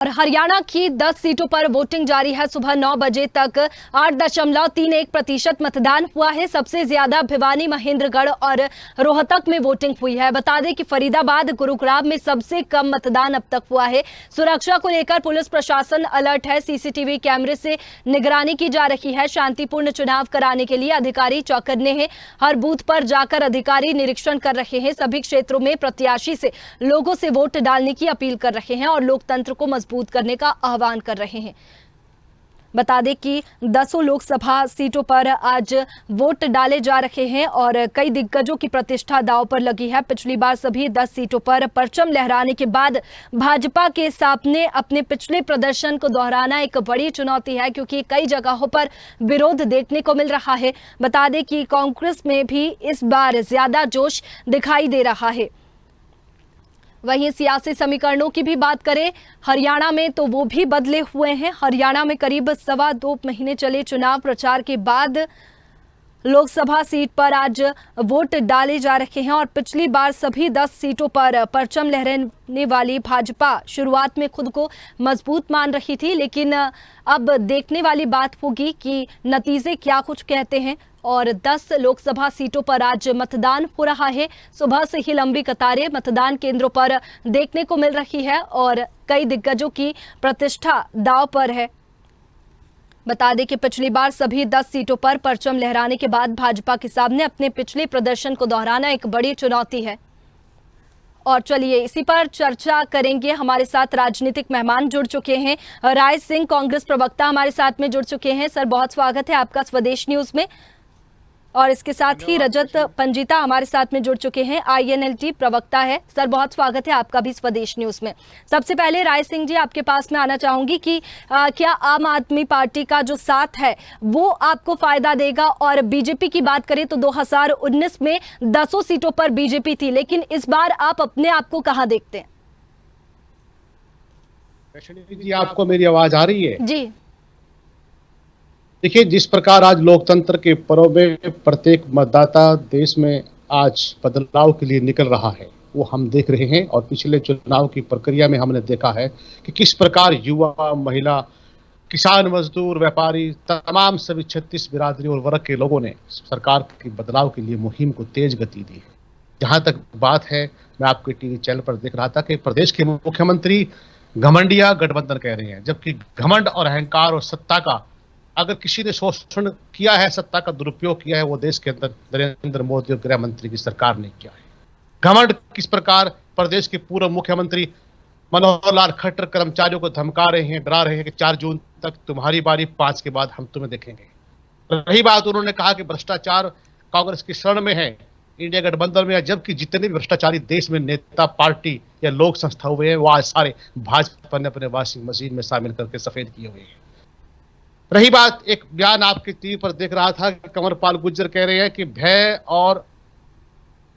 और हरियाणा की 10 सीटों पर वोटिंग जारी है। सुबह 9 बजे तक 8.31% मतदान हुआ है। सबसे ज्यादा भिवानी, महेंद्रगढ़ और रोहतक में वोटिंग हुई है। बता दें कि फरीदाबाद, गुरुग्राम में सबसे कम मतदान अब तक हुआ है। सुरक्षा को लेकर पुलिस प्रशासन अलर्ट है। सीसीटीवी कैमरे से निगरानी की जा रही है। शांतिपूर्ण चुनाव कराने के लिए अधिकारी चौकन्ने हैं। हर बूथ पर जाकर अधिकारी निरीक्षण कर रहे हैं। सभी क्षेत्रों में प्रत्याशी से लोगों से वोट डालने की अपील कर रहे हैं और लोकतंत्र को मजबूत करने का आह्वान कर रहे हैं। बता दें कि 10 लोकसभा सीटों पर आज वोट डाले जा रहे हैं और कई दिग्गजों की प्रतिष्ठा दांव पर लगी है। पिछली बार सभी 10 सीटों पर परचम लहराने के बाद भाजपा के सामने अपने पिछले प्रदर्शन को दोहराना एक बड़ी चुनौती है, क्योंकि कई जगहों पर विरोध देखने को मिल रहा है। बता दें कि कांग्रेस में भी इस बार ज्यादा जोश दिखाई दे रहा है। वहीं सियासी समीकरणों की भी बात करें हरियाणा में, तो वो भी बदले हुए हैं। हरियाणा में करीब 2.25 महीने चले चुनाव प्रचार के बाद लोकसभा सीट पर आज वोट डाले जा रहे हैं और पिछली बार सभी 10 सीटों पर परचम लहराने वाली भाजपा शुरुआत में खुद को मजबूत मान रही थी, लेकिन अब देखने वाली बात होगी कि नतीजे क्या कुछ कहते हैं। और 10 लोकसभा सीटों पर आज मतदान हो रहा है। सुबह से ही लंबी कतारें मतदान केंद्रों पर देखने को मिल रही है और कई दिग्गजों की प्रतिष्ठा दांव पर है। बता दें कि पिछली बार सभी 10 सीटों पर परचम लहराने के बाद भाजपा के सामने अपने पिछले प्रदर्शन को दोहराना एक बड़ी चुनौती है। और चलिए इसी पर चर्चा करेंगे। हमारे साथ राजनीतिक मेहमान जुड़ चुके हैं। राय सिंह, कांग्रेस प्रवक्ता, हमारे साथ में जुड़ चुके हैं। सर, बहुत स्वागत है आपका स्वदेश न्यूज में। और इसके साथ ही रजत पंजीता हमारे साथ में जुड़ चुके हैं, INLT प्रवक्ता है। सर, बहुत स्वागत है आपका भी स्वदेश न्यूज में। सबसे पहले राय सिंह जी, आपके पास में आना चाहूंगी कि क्या आम आदमी पार्टी का जो साथ है वो आपको फायदा देगा? और बीजेपी की बात करें तो 2019 में 10 सीटों पर बीजेपी थी, लेकिन इस बार आप अपने आप को कहां देखते हैं? जी, आपको मेरी आवाज आ रही है? जी। देखिए, जिस प्रकार आज लोकतंत्र के पर्व में प्रत्येक मतदाता देश में आज बदलाव के लिए निकल रहा है, वो हम देख रहे हैं। और पिछले चुनाव की प्रक्रिया में हमने देखा है कि किस प्रकार युवा, महिला, किसान, मजदूर, व्यापारी, तमाम सभी 36 बिरादरी और वर्ग के लोगों ने सरकार के बदलाव के लिए मुहिम को तेज गति दी है। जहां तक बात है, मैं आपके टीवी चैनल पर देख रहा था कि प्रदेश के मुख्यमंत्री घमंडिया गठबंधन कह रहे हैं, जबकि घमंड और अहंकार और सत्ता का अगर किसी ने शोषण किया है, सत्ता का दुरुपयोग किया है, वो देश के अंदर नरेंद्र मोदी और गृह मंत्री की सरकार ने किया है। घमंड किस प्रकार प्रदेश के पूर्व मुख्यमंत्री मनोहर लाल खट्टर कर्मचारियों को धमका रहे हैं, डरा रहे हैं कि 4 जून तक तुम्हारी बारी, 5 के बाद हम तुम्हें देखेंगे। रही बात, उन्होंने कहा कि भ्रष्टाचार कांग्रेस की शरण में है, इंडिया गठबंधन में है, जबकि जितने भी भ्रष्टाचारी देश में नेता, पार्टी या लोक संस्था हुए हैं, वो आज सारे भाजपा ने अपने वॉशिंग मशीन में शामिल करके सफेद किए हुए हैं। रही बात, एक बयान आपके टीवी पर देख रहा था, कंवरपाल गुर्जर कह रहे हैं कि भय और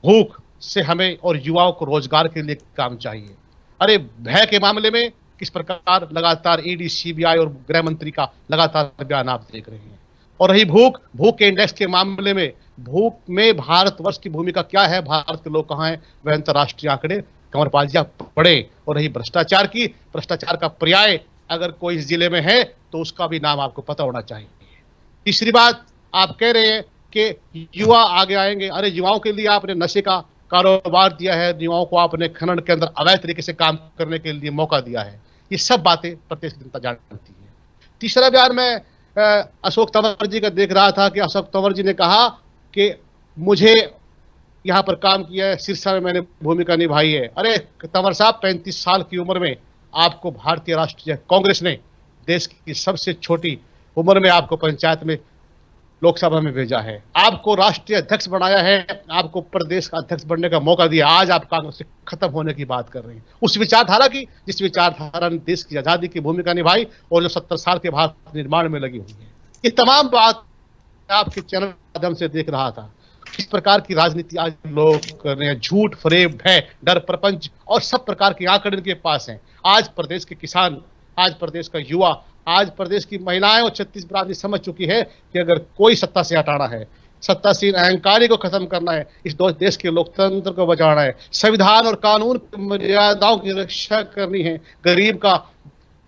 भूख से हमें और युवाओं को रोजगार के लिए काम चाहिए। अरे, भय के मामले में किस प्रकार लगातार ईडी, सीबीआई और गृह मंत्री का लगातार बयान आप देख रहे हैं। और रही भूख के इंडेक्स के मामले में, भूख में भारतवर्ष की भूमिका क्या है, भारत के लोग कहाँ हैं, वह अंतर्राष्ट्रीय आंकड़े कंवरपाल जी आप पढ़े। और रही भ्रष्टाचार का पर्याय अगर कोई इस जिले में है तो उसका भी नाम आपको पता होना चाहिए। तीसरी बात, आप कह रहे हैं कि युवा आगे आएंगे। अरे, युवाओं के लिए आपने नशे का कारोबार दिया है, युवाओं को आपने खनन के अंदर अवैध तरीके से काम करने के लिए मौका दिया है। ये सब बातें प्रदेश की जनता जानती है। तीसरा बयान मैं अशोक तंवर जी का देख रहा था कि अशोक तंवर जी ने कहा कि मुझे यहाँ पर काम किया है, सिरसा में मैंने भूमिका निभाई है। अरे तंवर साहब, 35 साल की उम्र में आपको भारतीय राष्ट्रीय कांग्रेस ने देश की सबसे छोटी उम्र में आपको पंचायत में, लोकसभा में भेजा है, आपको राष्ट्रीय अध्यक्ष बनाया है, आपको प्रदेश का अध्यक्ष बनने का मौका दिया। आज आप कांग्रेस से खत्म होने की बात कर रहे हैं, उस विचारधारा की जिस विचारधारा ने देश की आजादी की भूमिका निभाई और जो 70 साल के भारत निर्माण में लगी हुई है। ये तमाम बात आपके चैनल के माध्यम से देख रहा था। किस प्रकार की राजनीति आज लोग कर रहे हैं, झूठ, फरेब, भय, डर, प्रपंच और सब प्रकार के आंकड़े इनके पास हैं। आज प्रदेश के किसान, आज प्रदेश का युवा, आज प्रदेश की महिलाएं और 36 बिरादरी समझ चुकी है कि अगर कोई सत्ता से हटाना है, सत्तासीन अहंकारी को खत्म करना है, इस देश के लोकतंत्र को बचाना है, संविधान और कानून की मर्यादाओं की रक्षा करनी है, गरीब का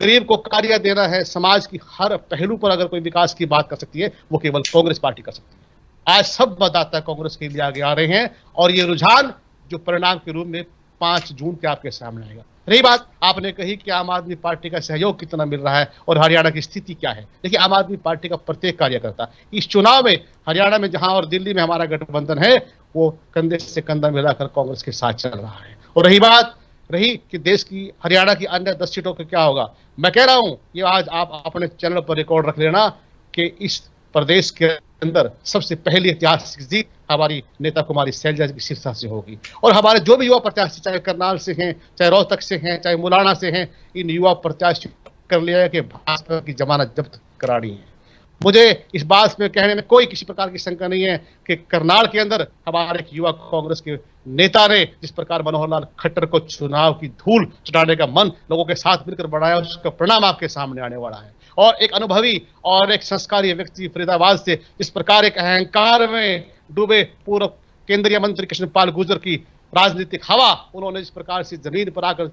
गरीब को कार्य देना है, समाज की हर पहलू पर अगर कोई विकास की बात कर सकती है वो केवल कांग्रेस पार्टी कर सकती है। आज सब मतदाता कांग्रेस के लिए आगे आ रहे हैं और ये रुझान जो परिणाम के रूप में 5 जून के आपके सामने आएगा। रही बात आपने कही कि आम आदमी पार्टी का सहयोग कितना मिल रहा है और हरियाणा की स्थिति क्या है, देखिए आम आदमी पार्टी का प्रत्येक कार्यकर्ता इस चुनाव में हरियाणा में जहां और दिल्ली में हमारा गठबंधन है वो कंधे से कंधा मिलाकर कांग्रेस के साथ चल रहा है। और रही बात कि देश की हरियाणा की अन्य 10 सीटों का क्या होगा, मैं कह रहा हूं ये आज आप अपने चैनल पर रिकॉर्ड रख लेना कि इस प्रदेश के अंदर सबसे पहली ऐतिहासिक जीत हमारी नेता कुमारी शैलजा की सिरसा से होगी। और हमारे जो भी युवा प्रत्याशी चाहे करनाल से हैं, चाहे रोहतक से हैं, चाहे मुलाना से हैं, इन युवा प्रत्याशी कर लिया है कि भाजपा की जमानत जब्त करानी है। मुझे इस बात में कहने में कोई किसी प्रकार की शंका नहीं है कि करनाल के अंदर हमारे एक युवा कांग्रेस के नेता ने जिस प्रकार मनोहर लाल खट्टर को चुनाव की धूल चटाने का मन लोगों के साथ मिलकर बढ़ाया, उसका परिणाम आपके सामने आने वाला है। और एक अनुभवी और एक संस्कारी व्यक्ति फरीदाबाद से जिस प्रकार एक अहंकार में डूबे पूर्व केंद्रीय मंत्री कृष्णपाल गुर्जर की राजनीतिक हवा उन्होंने जिस प्रकार से जमीन पर आकर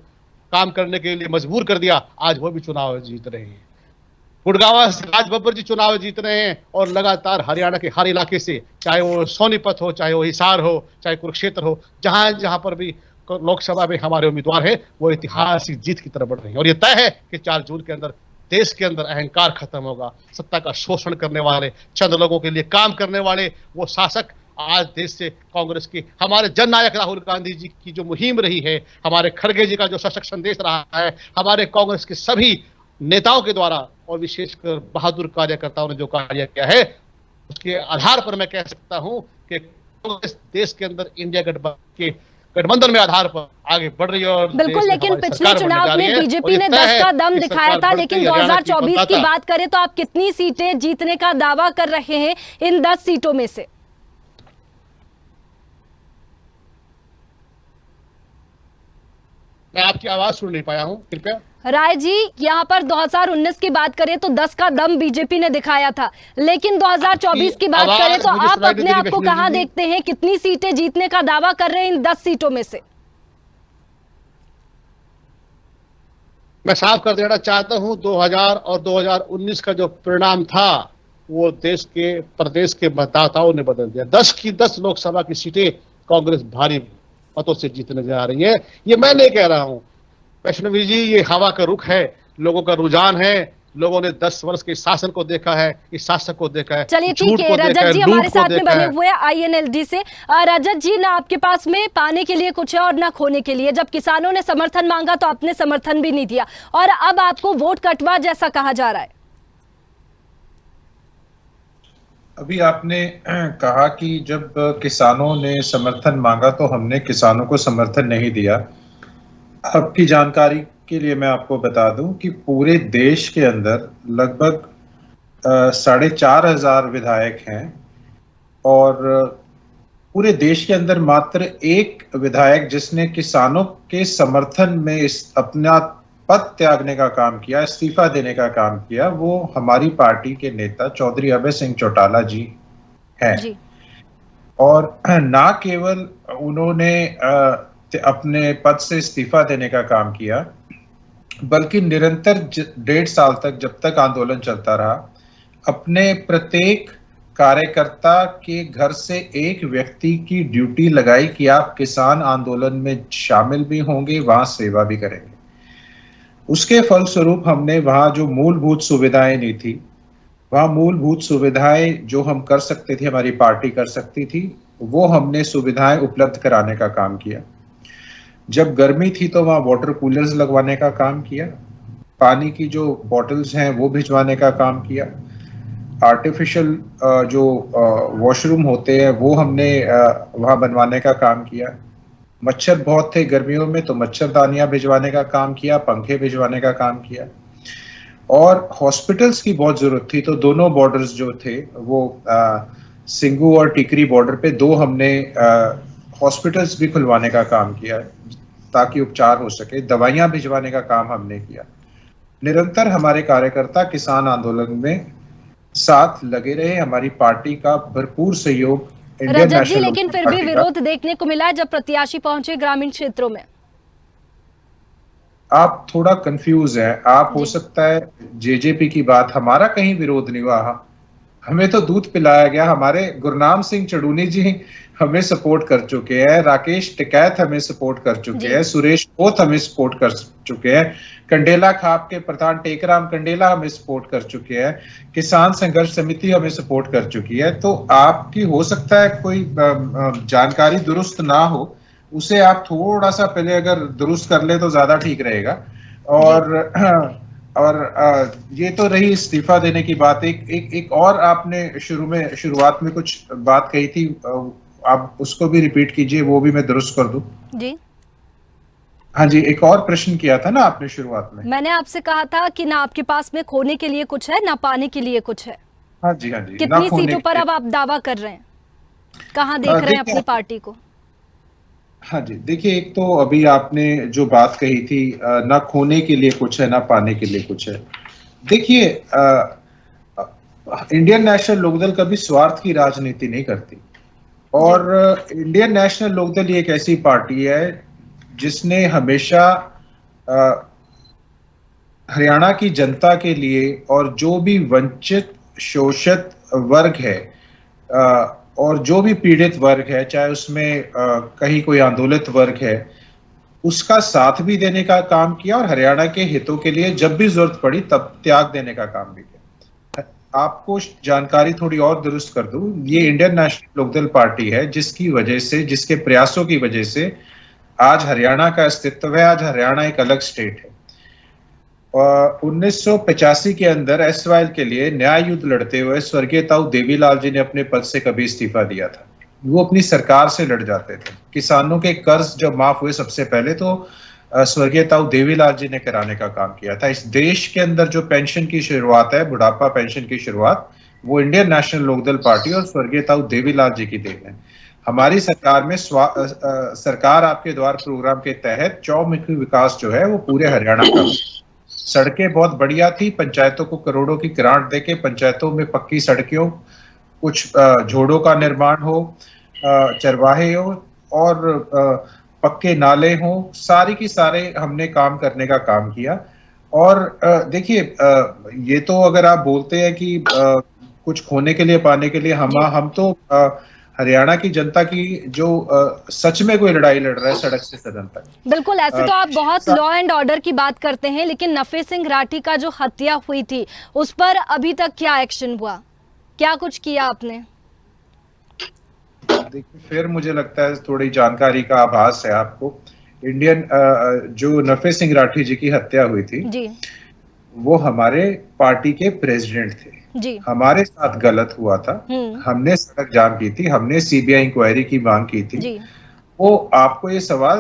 काम करने के लिए मजबूर कर दिया, आज वो भी चुनाव जीत रहे हैं। गुड़गांव से राज बब्बर जी चुनाव जीत रहे हैं और लगातार हरियाणा के हर इलाके से, चाहे वो सोनीपत हो, चाहे वो हिसार हो, चाहे कुरुक्षेत्र हो, जहां जहां पर भी लोकसभा में हमारे उम्मीदवार है वो ऐतिहासिक जीत की तरफ बढ़ रहे हैं। और ये तय है कि 4 जून के अंदर देश के अंदर अहंकार खत्म होगा, सत्ता का शोषण करने वाले, चंद लोगों के लिए काम करने वाले वो शासक आज देश से कांग्रेस के हमारे जननायक राहुल गांधी जी की जो मुहिम रही है, हमारे खड़गे जी का जो सशक्त संदेश रहा है, हमारे कांग्रेस के सभी नेताओं के द्वारा और विशेषकर बहादुर कार्यकर्ताओं ने जो कार्य किया है उसके आधार पर मैं कह सकता हूं कि कांग्रेस देश के अंदर इंडिया गठबंधन में आधार पर आगे बढ़ रही है। और बिल्कुल, लेकिन पिछले चुनाव में बीजेपी ने 10 का दम दिखाया था, लेकिन 2024 की बात करें तो आप कितनी सीटें जीतने का दावा कर रहे हैं इन 10 सीटों में से? मैं आपकी आवाज सुन नहीं पाया हूं, कृपया। राय जी, यहाँ पर 2019 की बात करें तो 10 का दम बीजेपी ने दिखाया था, लेकिन 2024 की बात करें तो आप अपने आप को कहां देखते हैं? कितनी सीटें जीतने का दावा कर रहे हैं इन 10 सीटों में से? मैं साफ कर देना चाहता हूं 2000 और 2019 का जो परिणाम था वो देश के प्रदेश के मतदाताओं ने बदल दिया। 10 की 10 लोकसभा की सीटें कांग्रेस भारी मतों से जीतने जा रही है। ये मैं नहीं कह रहा हूं वैष्णवी जी, ये हवा का रुख है, लोगों का रुझान है। लोगों ने 10 वर्ष के शासन को देखा है, इस शासक को देखा है। चलिए ठीक है, रजत जी हमारे साथ में बने हुए हैं INLD से। रजत जी, ना आपके पास में पाने के लिए कुछ है और ना खोने के लिए। जब किसानों ने समर्थन मांगा तो आपने समर्थन भी नहीं दिया और अब आपको वोट कटवा जैसा कहा जा रहा है। अभी आपने कहा कि जब किसानों ने समर्थन मांगा तो हमने किसानों को समर्थन नहीं दिया। आपकी जानकारी के लिए मैं आपको बता दूं कि पूरे देश के अंदर लगभग 4,500 विधायक हैं और पूरे देश के अंदर मात्र एक विधायक जिसने किसानों के समर्थन में अपना पद त्यागने का काम किया, इस्तीफा देने का काम किया, वो हमारी पार्टी के नेता चौधरी अभय सिंह चौटाला जी हैं जी। और ना केवल उन्होंने अपने पद से इस्तीफा देने का काम किया, बल्कि निरंतर 1.5 साल तक जब तक आंदोलन चलता रहा, अपने प्रत्येक कार्यकर्ता के घर से एक व्यक्ति की ड्यूटी लगाई कि आप किसान आंदोलन में शामिल भी होंगे, वहां सेवा भी करेंगे। उसके फलस्वरूप हमने वहां जो मूलभूत सुविधाएं नहीं थी, वहां मूलभूत सुविधाएं जो हम कर सकते थे, हमारी पार्टी कर सकती थी, वो हमने सुविधाएं उपलब्ध कराने का काम किया। जब गर्मी थी तो वहां वाटर कूलर्स लगवाने का काम किया, पानी की जो बॉटल्स हैं वो भिजवाने का काम किया, आर्टिफिशियल जो वॉशरूम होते हैं वो हमने वहां बनवाने का काम किया। मच्छर बहुत थे गर्मियों में तो मच्छरदानियां भिजवाने का काम किया, पंखे भिजवाने का काम किया। और हॉस्पिटल्स की बहुत जरूरत थी तो दोनों बॉर्डर्स जो थे वो सिंगू और टिकरी बॉर्डर पे 2 हमने हॉस्पिटल्स भी खुलवाने का काम किया ताकि उपचार हो सके, दवाइयां भिजवाने का काम हमने किया। निरंतर हमारे कार्यकर्ता किसान आंदोलन में साथ लगे रहे, हमारी पार्टी का भरपूर सहयोग। रजत जी, लेकिन फिर भी विरोध देखने को मिला जब प्रत्याशी पहुंचे ग्रामीण क्षेत्रों में। आप थोड़ा कंफ्यूज हैं। आप हो सकता है जेजेपी की बात, हमारा कहीं विरोध नहीं हुआ, हमें तो दूध पिलाया गया। हमारे गुरनाम सिंह चड़ूनी जी हमें सपोर्ट कर चुके हैं, राकेश टिकैत हमें सपोर्ट कर चुके हैं, सुरेश कोत हमें सपोर्ट कर चुके हैं, कंडेला खाप के प्रधान टेकराम कंडेला हमें सपोर्ट कर चुके हैं, किसान संघर्ष समिति हमें सपोर्ट कर चुकी है। तो आपकी हो सकता है कोई जानकारी दुरुस्त ना हो, उसे आप थोड़ा सा पहले अगर दुरुस्त कर ले तो ज्यादा ठीक रहेगा। और ये तो रही इस्तीफा देने की बात। एक और आपने शुरुआत में कुछ बात कही थी, आप उसको भी रिपीट कीजिए, वो भी मैं दुरुस्त कर दूं। जी हाँ जी, एक और प्रश्न किया था ना आपने शुरुआत में। मैंने आपसे कहा था कि ना आपके पास में खोने के लिए कुछ है ना पाने के लिए कुछ है। हाँ जी, हाँ जी। कितनी सीटों पर अब आप दावा कर रहे हैं, कहाँ देख रहे हैं अपनी पार्टी को? हाँ जी, देखिए, एक तो अभी आपने जो बात कही थी, ना खोने के लिए कुछ है ना पाने के लिए कुछ है। देखिए, इंडियन नेशनल लोकदल कभी स्वार्थ की राजनीति नहीं करती, और इंडियन नेशनल लोकदल एक ऐसी पार्टी है जिसने हमेशा हरियाणा की जनता के लिए और जो भी वंचित शोषित वर्ग है और जो भी पीड़ित वर्ग है, चाहे उसमें कहीं कोई आंदोलित वर्ग है, उसका साथ भी देने का काम किया, और हरियाणा के हितों के लिए जब भी जरूरत पड़ी तब त्याग देने का काम भी किया। आपको जानकारी थोड़ी और दुरुस्त कर दूं, ये इंडियन नेशनल लोकदल पार्टी है जिसकी वजह से, जिसके प्रयासों की वजह से आज हरियाणा का अस्तित्व है, आज हरियाणा एक अलग स्टेट है। 1985 के अंदर एसवाइएल के लिए न्याय युद्ध लड़ते हुए स्वर्गीय ताऊ देवीलाल जी ने अपने पद से कभी इस्तीफा दिया था। वो अपनी सरकार से लड़ जाते थे। किसानों के कर्ज जब माफ हुए सबसे पहले, तो स्वर्गीय ताऊ देवीलाल जी ने कराने का काम किया था। इस देश के अंदर जो पेंशन की शुरुआत है, बुढ़ापा पेंशन की शुरुआत, वो इंडियन नेशनल लोकदल पार्टी और स्वर्गीय ताऊ देवीलाल जी की देन है। हमारी सरकार में सरकार आपके द्वार प्रोग्राम के तहत चौमुखी विकास जो है वो पूरे हरियाणा का, सड़कें बहुत बढ़िया थी, पंचायतों को करोड़ों की ग्रांट देके पंचायतों में पक्की सड़कें, कुछ झोड़ों का निर्माण हो, चरवाहे हो, और पक्के नाले हो, सारी की सारे हमने काम करने का काम किया। और देखिए, ये तो अगर आप बोलते हैं कि कुछ खोने के लिए पाने के लिए, हम तो हरियाणा की जनता की जो सच में कोई लड़ाई लड़ रहा है सड़क से सदन तक। बिल्कुल, ऐसे तो आप बहुत लॉ एंड ऑर्डर की बात करते हैं, लेकिन नफे सिंह राठी का जो हत्या हुई थी उस पर अभी तक क्या एक्शन हुआ, क्या कुछ किया आपने? देखिए, फिर मुझे लगता है थोड़ी जानकारी का आभास है आपको। इंडियन जो नफे सिंह राठी जी की हत्या हुई थी जी, वो हमारे पार्टी के प्रेसिडेंट थे जी। हमारे साथ गलत हुआ था, हमने सड़क जाम की थी, हमने सीबीआई इंक्वायरी की मांग की थी जी। वो आपको ये सवाल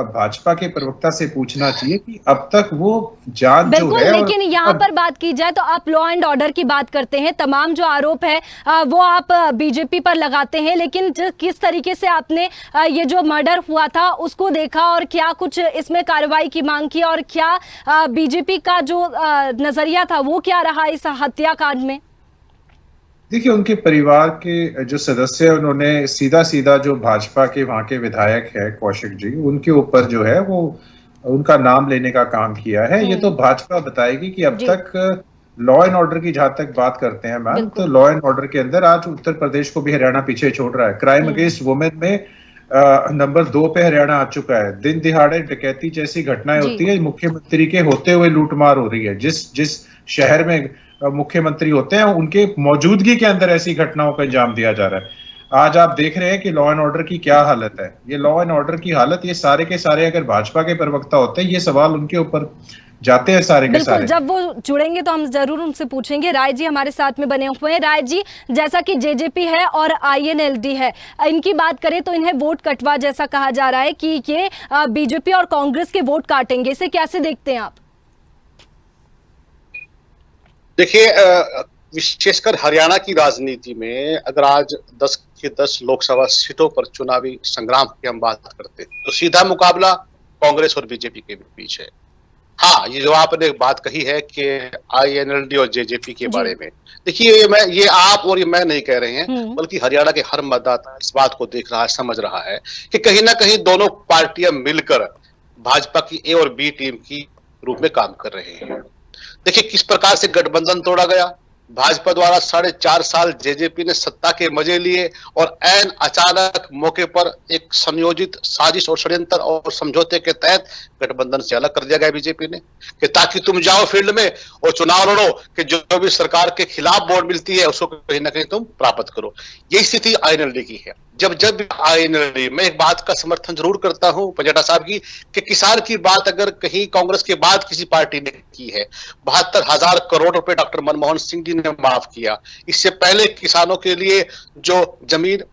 भाजपा के प्रवक्ता से पूछना चाहिए कि अब तक वो जांच जो है। लेकिन यहाँ पर बात की जाए तो आप लॉ एंड ऑर्डर की बात करते हैं, तमाम जो आरोप है वो आप बीजेपी पर लगाते हैं, लेकिन किस तरीके से आपने ये जो मर्डर हुआ था उसको देखा और क्या कुछ इसमें कार्रवाई की मांग की, और क्या बीजेपी का जो नजरिया था वो क्या रहा इस हत्याकांड में? देखिए, उनके परिवार के जो सदस्य हैं, उन्होंने सीधा सीधा जो भाजपा के वहां के विधायक है कौशिक जी, उनके ऊपर जो है वो उनका नाम लेने का काम किया है। ये तो भाजपा बताएगी कि अब तक लॉ एंड ऑर्डर की जहां तक बात करते हैं मैम, तो लॉ एंड ऑर्डर के अंदर आज उत्तर प्रदेश को भी हरियाणा पीछे छोड़ रहा है। क्राइम अगेंस्ट वुमेन में नंबर 2 पे हरियाणा आ चुका है। दिन दिहाड़े डकैती जैसी घटनाएं होती है, मुख्यमंत्री के होते हुए लूटमार हो रही है। जिस शहर में मुख्यमंत्री होते हैं उनके मौजूदगी के अंदर ऐसी घटनाओं का अंजाम दिया जा रहा है। आज आप देख रहे हैं कि लॉ एंड ऑर्डर की क्या हालत है। ये लॉ एंड ऑर्डर की हालत, ये सारे के सारे अगर भाजपा के प्रवक्ता होते हैं, ये सवाल उनके ऊपर जाते हैं सारे के सारे। जब वो जुड़ेंगे तो हम जरूर उनसे पूछेंगे। राय जी हमारे साथ में बने हुए हैं। राय जी, जैसा कि जेजेपी है और आईएनएलडी है, इनकी बात करें तो इन्हें वोट कटवा जैसा कहा जा रहा है कि ये बीजेपी और कांग्रेस के वोट काटेंगे, इसे कैसे देखते हैं आप? देखिए, विशेषकर हरियाणा की राजनीति में अगर आज 10 की 10 लोकसभा सीटों पर चुनावी संग्राम की हम बात करते हैं तो सीधा मुकाबला कांग्रेस और बीजेपी के बीच है। हाँ, ये जो आपने बात कही है कि आईएनएलडी और जेजेपी के बारे में, देखिए ये आप और ये मैं नहीं कह रहे हैं, बल्कि हरियाणा के हर मतदाता इस बात को देख रहा है, समझ रहा है कि कहीं ना कहीं दोनों पार्टियां मिलकर भाजपा की ए और बी टीम की रूप में काम कर रहे हैं। देखिए किस प्रकार से गठबंधन तोड़ा गया। भाजपा द्वारा 4.5 साल जेजेपी ने सत्ता के मजे लिए और ऐन अचानक मौके पर एक संयोजित साजिश और षड्यंत्र और समझौते के तहत गठबंधन से अलग कर दिया गया बीजेपी ने, कि ताकि तुम जाओ फील्ड में और चुनाव लड़ो, कि जो भी सरकार के खिलाफ वोट मिलती है उसको कहीं ना कहीं तुम प्राप्त करो। यही स्थिति आईएनएलडी की है। जब आईएनएलडी, मैं एक बात का समर्थन जरूर करता हूं पंजेटा साहब की, कि किसान की बात अगर कहीं कांग्रेस के बाद किसी पार्टी ने की है, 72,000 करोड़ रुपए डॉक्टर मनमोहन सिंह जी ने माफ किया। इससे पहले किसानों के लिए जो जमीन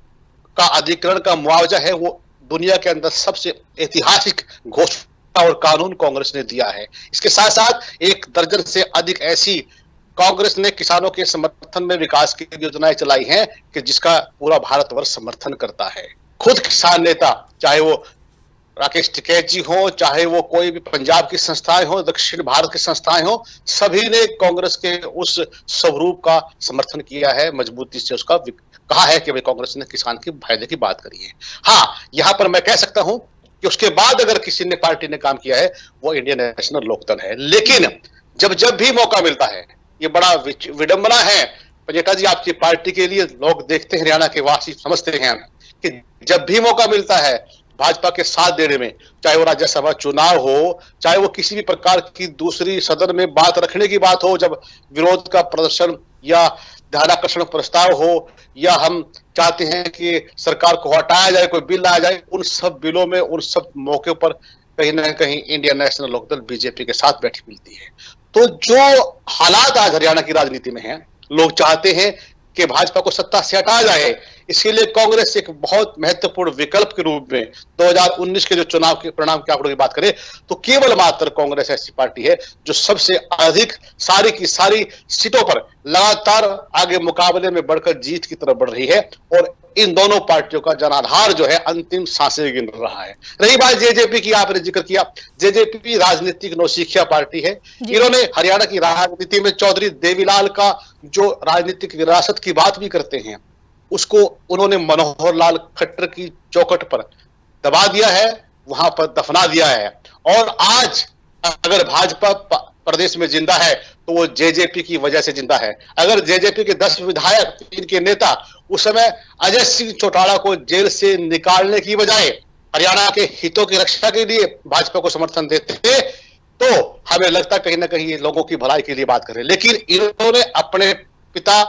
का अधिग्रहण का मुआवजा है वो दुनिया के अंदर सबसे ऐतिहासिक घोषणा और कानून कांग्रेस ने दिया है। इसके साथ साथ 1 दर्जन से अधिक ऐसी कांग्रेस ने किसानों के समर्थन में विकास की योजनाएं चलाई हैं कि जिसका पूरा भारतवर्ष समर्थन करता है। खुद किसान नेता, चाहे वो राकेश टिकैत जी हो, चाहे वो कोई भी पंजाब की संस्थाएं हो, दक्षिण भारत की संस्थाएं हो, सभी ने कांग्रेस के उस स्वरूप का समर्थन किया है, मजबूती से उसका कहा है कि भाई कांग्रेस ने किसान के फायदे की बात करी है। हाँ, यहां पर मैं कह सकता हूं कि उसके बाद अगर किसी ने पार्टी ने काम किया है वो इंडियन नेशनल लोकदल है। लेकिन जब भी मौका मिलता है, ये बड़ा विडंबना है पंजेटा जी आपकी पार्टी के लिए, लोग देखते हैं, हरियाणा के वासी समझते हैं कि जब भी मौका मिलता है भाजपा के साथ देने में, चाहे वो राज्यसभा चुनाव हो, चाहे वो किसी भी प्रकार की दूसरी सदन में बात रखने की बात हो, जब विरोध का प्रदर्शन या ध्यानाकर्षण प्रस्ताव हो, या हम चाहते हैं कि सरकार को हटाया जाए, कोई बिल लाया जाए, उन सब बिलों में, उन सब मौके पर कहीं ना कहीं इंडियन नेशनल लोकदल बीजेपी के साथ बैठी मिलती है। तो जो हालात आज हरियाणा की राजनीति में हैं, लोग चाहते हैं कि भाजपा को सत्ता से हटाया जाए। इसके लिए कांग्रेस एक बहुत महत्वपूर्ण विकल्प के रूप में 2019 के जो चुनाव के परिणाम के आंकड़ों की बात करें तो केवल मात्र कांग्रेस ऐसी पार्टी है जो सबसे अधिक सारी की सारी सीटों पर लगातार आगे मुकाबले में बढ़कर जीत की तरफ बढ़ रही है, और इन दोनों पार्टियों का जनाधार जो है अंतिम सांसें गिन रहा है। रही बात जेजेपी की, आपने जिक्र किया, जेजेपी राजनीतिक नौसिखिया पार्टी है। इन्होंने हरियाणा की राजनीति में चौधरी देवीलाल का जो राजनीतिक विरासत की बात भी करते हैं, उसको उन्होंने मनोहर लाल खट्टर की चौखट पर दबा दिया है, वहां पर दफना दिया है। और आज अगर भाजपा प्रदेश में जिंदा है तो वो जेजेपी की वजह से जिंदा है। अगर जेजेपी के 10 विधायक, इनके नेता उस समय अजय सिंह चौटाला को जेल से निकालने की बजाय हरियाणा के हितों की रक्षा के लिए भाजपा को समर्थन देते तो हमें लगता कहीं ना कहीं ये लोगों की भलाई के लिए बात कर रहे हैं। लेकिन इन्होंने अपने पिता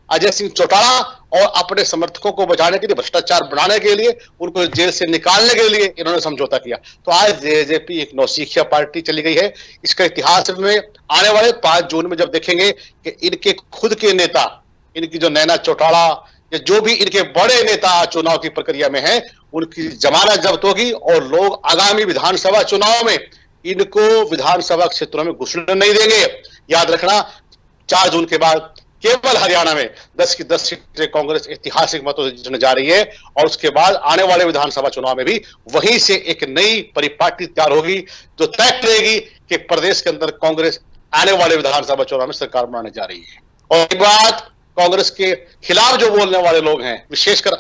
अजय सिंह चौटाला और अपने समर्थकों को बचाने के लिए, भ्रष्टाचार बढ़ाने के लिए, उनको जेल से निकालने के लिए इन्होंने समझौता किया। तो आज जेजेपी एक नौसिखिया पार्टी चली गई है। इसका इतिहास में आने वाले 5 जून में जब देखेंगे कि इनके खुद के नेता, इनकी जो नैना चौटाला या जो भी इनके बड़े नेता चुनाव की प्रक्रिया में है, उनकी जमानत जब्त होगी और लोग आगामी विधानसभा चुनाव में इनको विधानसभा क्षेत्रों में घुसने नहीं देंगे। याद रखना, 4 जून के बाद केवल हरियाणा में 10 की 10 सीटें कांग्रेस ऐतिहासिक मतों से जीतने जा रही है, और उसके बाद आने वाले विधानसभा चुनाव में भी वहीं से एक नई परिपाटी तैयार होगी जो तय करेगी कि प्रदेश के अंदर कांग्रेस आने वाले विधानसभा चुनाव में सरकार बनाने जा रही है। और एक बात, कांग्रेस के खिलाफ जो बोलने वाले लोग हैं, विशेषकर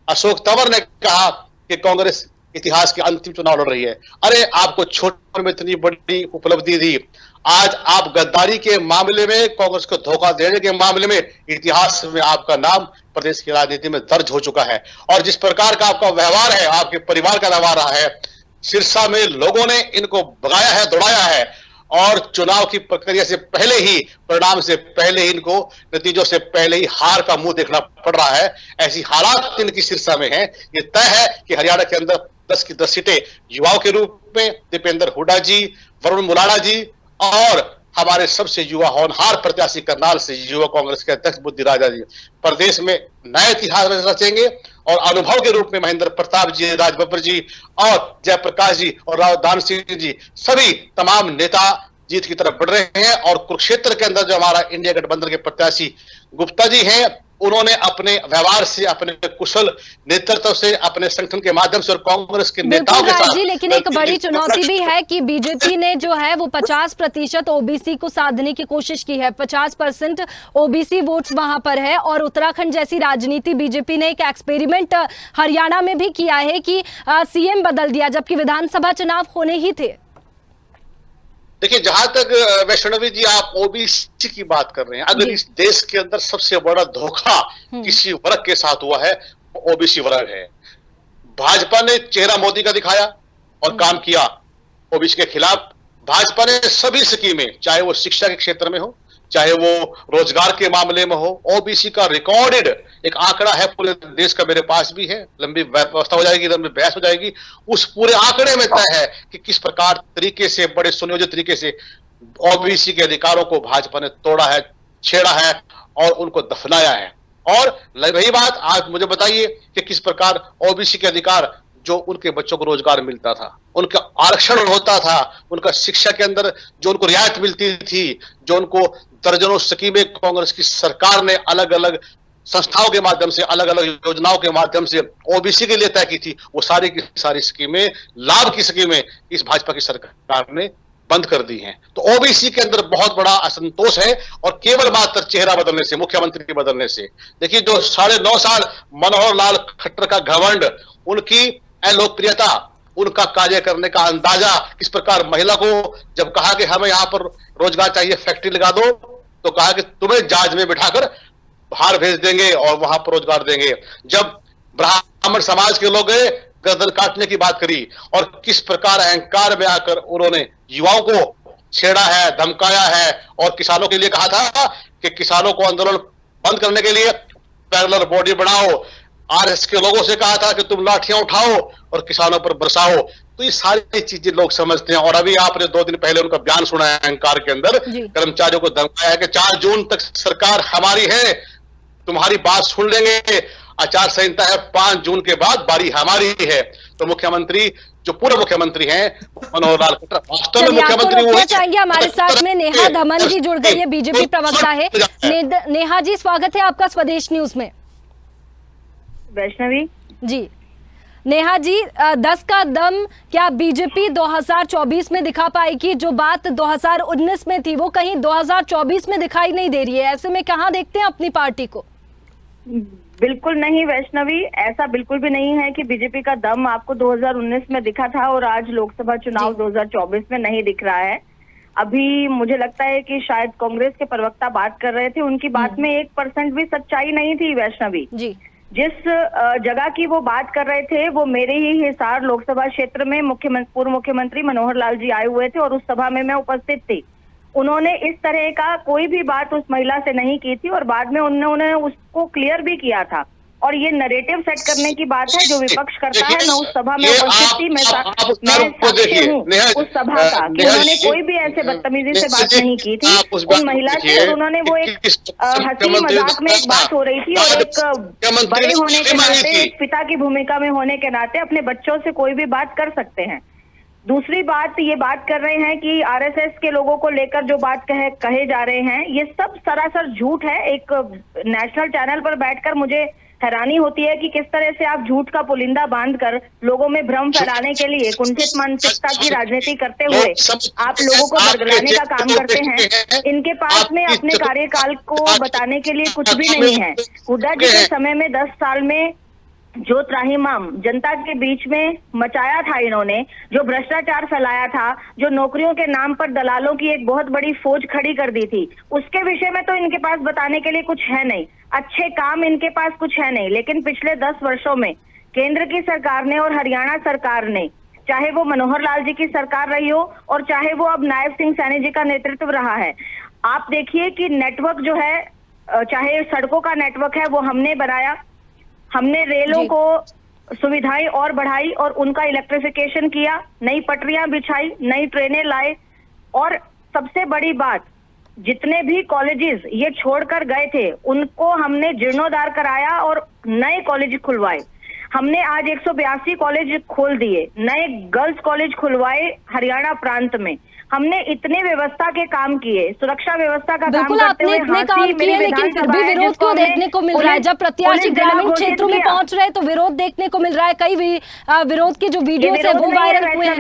अशोक तंवर ने कहा कि कांग्रेस इतिहास के अंतिम चुनाव लड़ रही है। अरे आपको छोटे में इतनी बड़ी उपलब्धि दी, आज आप गद्दारी के मामले में, कांग्रेस को धोखा देने के मामले में इतिहास में आपका नाम प्रदेश की राजनीति में दर्ज हो चुका है। और जिस प्रकार का आपका व्यवहार है, आपके परिवार का व्यवहार रहा है, सिरसा में लोगों ने इनको भगाया है, दौड़ाया है, और चुनाव की प्रक्रिया से पहले ही, परिणाम से पहले ही, इनको नतीजों से पहले ही हार का मुंह देखना पड़ रहा है। ऐसी हालात इनकी सिरसा में है। ये तय है कि हरियाणा के अंदर 10 की 10 सीटें युवाओं के रूप में दीपेंद्र हुड्डा जी, वरुण मुलाड़ा जी और हमारे सबसे युवा होनहार प्रत्याशी करनाल से युवा कांग्रेस के अध्यक्ष बुद्धि राजा जी प्रदेश में नए इतिहास रचेंगे। और अनुभव के रूप में महेंद्र प्रताप जी, राज बब्बर जी और जयप्रकाश जी और राव दान सिंह जी, सभी तमाम नेता जीत की तरफ बढ़ रहे हैं। और कुरुक्षेत्र के अंदर जो हमारा इंडिया गठबंधन के प्रत्याशी गुप्ता जी हैं, उन्होंने अपने व्यवहार से, अपने कुशल नेतृत्व से, अपने संगठन के माध्यम से और कांग्रेस के नेताओं के साथ, लेकिन एक बड़ी चुनौती भी है कि बीजेपी ने जो है वो 50% ओबीसी को साधने की कोशिश की है। 50% ओबीसी वोट्स वहां पर है, और उत्तराखंड जैसी राजनीति बीजेपी ने एक एक्सपेरिमेंट हरियाणा में भी किया है कि सीएम बदल दिया जबकि विधानसभा चुनाव होने ही थे। देखिए, जहां तक वैष्णवी जी आप ओबीसी की बात कर रहे हैं, अगर इस देश के अंदर सबसे बड़ा धोखा किसी वर्ग के साथ हुआ है, वो ओबीसी वर्ग है। भाजपा ने चेहरा मोदी का दिखाया और काम किया ओबीसी के खिलाफ। भाजपा ने सभी स्कीमें, चाहे वो शिक्षा के क्षेत्र में हो, चाहे वो रोजगार के मामले में हो, ओबीसी का रिकॉर्डेड एक आंकड़ा है पूरे देश का, मेरे पास भी है, लंबी व्यवस्था हो जाएगी, लंबी बहस हो जाएगी, उस पूरे आंकड़े में तय है कि किस प्रकार तरीके से, बड़े सुनियोजित तरीके से ओबीसी के अधिकारों को भाजपा ने तोड़ा है, छेड़ा है और उनको दफनाया है। और रही बात, आज मुझे बताइए कि किस प्रकार ओबीसी के अधिकार, जो उनके बच्चों को रोजगार मिलता था, उनका आरक्षण होता था, उनका शिक्षा के अंदर जो उनको रियायत मिलती थी, जो उनको दर्जनों स्कीमें कांग्रेस की सरकार ने अलग अलग संस्थाओं के माध्यम से, अलग अलग योजनाओं के माध्यम से ओबीसी के लिए तय की थी, वो सारी की सारी स्कीमें, लाभ की स्कीमें इस भाजपा की सरकार ने बंद कर दी हैं। तो ओबीसी के अंदर बहुत बड़ा असंतोष है और केवल मात्र चेहरा बदलने से, मुख्यमंत्री बदलने से। देखिए, जो 9.5 साल मनोहर लाल खट्टर का घमंड, उनकी अलोकप्रियता, उनका कार्य करने का अंदाजा, किस प्रकार महिला को जब कहा कि हमें यहां पर रोजगार चाहिए, फैक्ट्री लगा दो, तो कहा कि तुम्हें जहाज में बिठाकर बाहर भेज देंगे और वहां पर रोजगार देंगे। जब ब्राह्मण समाज के लोग गए, गर्दन काटने की बात करी और किस प्रकार अहंकार में आकर उन्होंने युवाओं को छेड़ा है, धमकाया है और किसानों के लिए कहा था कि किसानों को आंदोलन बंद करने के लिए पैरेलल बॉडी बनाओ। आरएस के लोगों से कहा था कि तुम लाठियां उठाओ और किसानों पर बरसाओ। तो ये सारी चीजें लोग समझते हैं। और अभी आपने 2 दिन पहले उनका बयान सुना है, अहंकार के अंदर कर्मचारियों को धमकाया है कि 4 जून तक सरकार हमारी है, तुम्हारी बात सुन लेंगे, आचार संहिता है, 5 जून के बाद बारी हमारी है। तो मुख्यमंत्री, जो पूर्व मुख्यमंत्री हैं मनोहर लाल खट्टर, वास्तव में मुख्यमंत्री वो चाहेंगे। हमारे साथ में नेहा धमन जी जुड़ गई है, बीजेपी प्रवक्ता है। नेहा जी, स्वागत है आपका स्वदेश न्यूज में। वैष्णवी जी, नेहा जी, 10 का दम क्या बीजेपी 2024 में दिखा पाएगी? जो बात 2019 में थी वो कहीं 2024 में दिखाई नहीं दे रही है। ऐसे में कहाँ देखते हैं अपनी पार्टी को? बिल्कुल नहीं वैष्णवी, ऐसा बिल्कुल भी नहीं है कि बीजेपी का दम आपको 2019 में दिखा था और आज लोकसभा चुनाव 2024 में नहीं दिख रहा है। अभी मुझे लगता है कि शायद कांग्रेस के प्रवक्ता बात कर रहे थे, उनकी बात में 1% भी सच्चाई नहीं थी वैष्णवी जी। जिस जगह की वो बात कर रहे थे, वो मेरे ही हिसार लोकसभा क्षेत्र में पूर्व मुख्यमंत्री मनोहर लाल जी आए हुए थे और उस सभा में मैं उपस्थित थी। उन्होंने इस तरह का कोई भी बात उस महिला से नहीं की थी और बाद में उन्होंने उसको क्लियर भी किया था। और ये नैरेटिव सेट करने की बात है जो विपक्ष करता है। मैं उस सभा में उपस्थित थी, मैं साक्षी हूँ उस सभा का कि उन्होंने कोई भी ऐसे बदतमीजी से बात नहीं की थी उन महिला से। और उन्होंने वो एक हंसी मजाक में एक बात हो रही थी और एक बड़े होने के नाते, एक पिता की भूमिका में होने के नाते अपने बच्चों से कोई भी बात कर सकते हैं। दूसरी बात, ये बात कर रहे हैं कि आरएसएस के लोगों को लेकर जो बात कहे जा रहे हैं, ये सब सरासर झूठ है। एक नेशनल चैनल पर बैठकर मुझे हैरानी होती है कि किस तरह से आप झूठ का पुलिंदा बांधकर लोगों में भ्रम फैलाने के लिए कुंठित मानसिकता की राजनीति करते हुए आप लोगों को बरगलाने का काम करते हैं। इनके पास में अपने कार्यकाल को बताने के लिए कुछ भी नहीं है। हुड्डा जी के समय में 10 साल में जो त्राहिमाम जनता के बीच में मचाया था इन्होंने, जो भ्रष्टाचार फैलाया था, जो नौकरियों के नाम पर दलालों की एक बहुत बड़ी फौज खड़ी कर दी थी, उसके विषय में तो इनके पास बताने के लिए कुछ है नहीं। अच्छे काम इनके पास कुछ है नहीं। लेकिन पिछले 10 वर्षों में केंद्र की सरकार ने और हरियाणा सरकार ने, चाहे वो मनोहर लाल जी की सरकार रही हो और चाहे वो अब नायब सिंह सैनी जी का नेतृत्व रहा है, आप देखिए कि नेटवर्क जो है, चाहे सड़कों का नेटवर्क है, वो हमने बनाया। हमने रेलों को सुविधाएं और बढ़ाई और उनका इलेक्ट्रिफिकेशन किया, नई पटरियां बिछाई, नई ट्रेनें लाए। और सबसे बड़ी बात, जितने भी कॉलेजेस ये छोड़कर गए थे उनको हमने जीर्णोद्धार कराया और नए कॉलेज खुलवाए। हमने आज 182 कॉलेज खोल दिए, नए गर्ल्स कॉलेज खुलवाए हरियाणा प्रांत में। हमने इतने व्यवस्था के काम किए, सुरक्षा व्यवस्था का काम करते हुए इतने काम किए, लेकिन फिर भी विरोध क्यों देखने को मिल रहा है? जब प्रत्याशी ग्रामीण क्षेत्रों में पहुंच रहे हैं तो विरोध देखने को मिल रहा है। कई विरोध के जो वीडियो है वो वायरल हुए हैं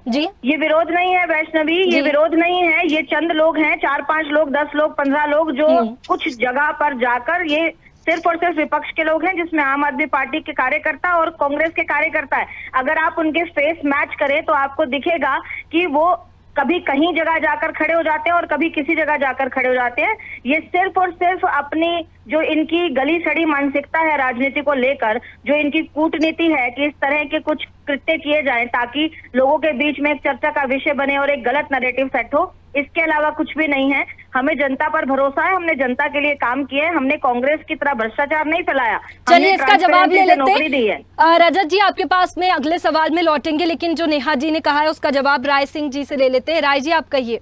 जी। ये विरोध नहीं है वैष्णवी, ये विरोध नहीं है। ये चंद लोग हैं, 4-5 लोग, 10 लोग, 15 लोग, जो कुछ जगह पर जाकर, ये सिर्फ और सिर्फ विपक्ष के लोग हैं, जिसमें आम आदमी पार्टी के कार्यकर्ता और कांग्रेस के कार्यकर्ता है। अगर आप उनके फेस मैच करें तो आपको दिखेगा कि वो कभी कहीं जगह जाकर खड़े हो जाते हैं और कभी किसी जगह जाकर खड़े हो जाते हैं। ये सिर्फ और सिर्फ अपनी जो इनकी गली सड़ी मानसिकता है राजनीति को लेकर, जो इनकी कूटनीति है कि इस तरह के कुछ कृत्य किए जाएं ताकि लोगों के बीच में एक चर्चा का विषय बने और एक गलत नैरेटिव सेट हो, इसके अलावा कुछ भी नहीं है। हमें जनता पर भरोसा है, हमने जनता के लिए काम किए हैं, हमने कांग्रेस की तरह भ्रष्टाचार नहीं फैलाया। चलिए इसका जवाब ले लेते नौकरी दी है। रजत जी आपके पास में अगले सवाल में लौटेंगे, लेकिन जो नेहा जी ने कहा है उसका जवाब राय सिंह जी से ले लेते हैं। राय जी आप कहिए।